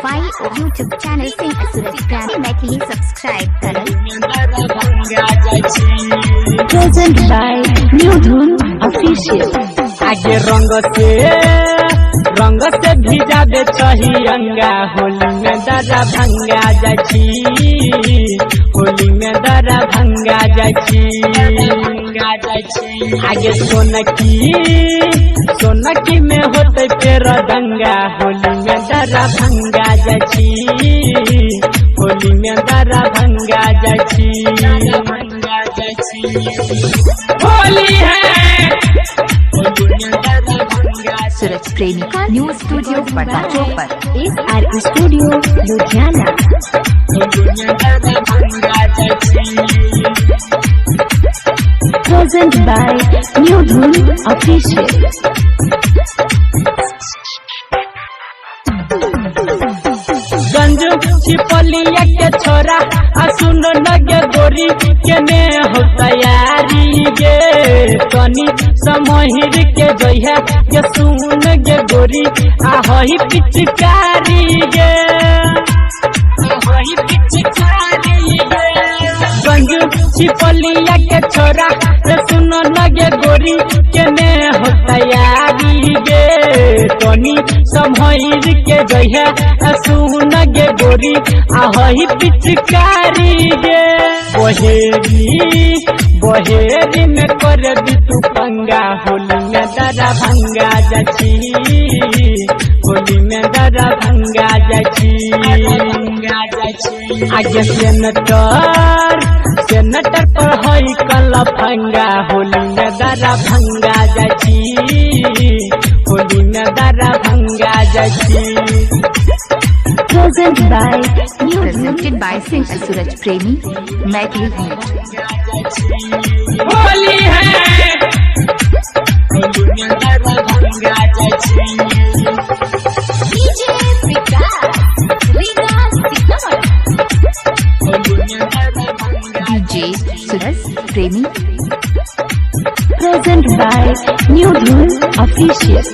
Why YouTube channel Sing Suraj Maithili subscribe करो। Present by New Dhun Official। आगे रंग से भीजा दे चही रंगा होली में दरा भंगा जाची होली में दरा भंगा जाची आगे सोनकी में होते तेरा दंगा होली में दरा भंगा जाची होली में दरा भंगा जाची होली है सूरज प्रेमी का न्यू स्टूडियो पटना चौक पर SR studio Ludhiana. Present by New Dhun Official। गंज छिपलिया के छोरा सुन लगे गोरी के ने हो तैयारी गे तनी समहिर के जइहा के सुन गे गोरी आही पिचकारी गे आही पिचकारी गे गंज छिपलिया के छोरा सुन लगे गोरी के ने हो तैयारी गे तनी समहिर के जइहा सुन गे गोरी आही पिचकारी गे बहेरी में कर दी तू पंगा होली में दरा भंगा जाची होली में दरा भंगा जाची आगे सेनेटर पर हई कल भंगा होली में दरा भंगा जाची होली में दरा भंगा जाची। Present by New presented by Sing Suraj Premi Maithili Holi है DJ DJ Suraj Premi। Present by New Dhun Official।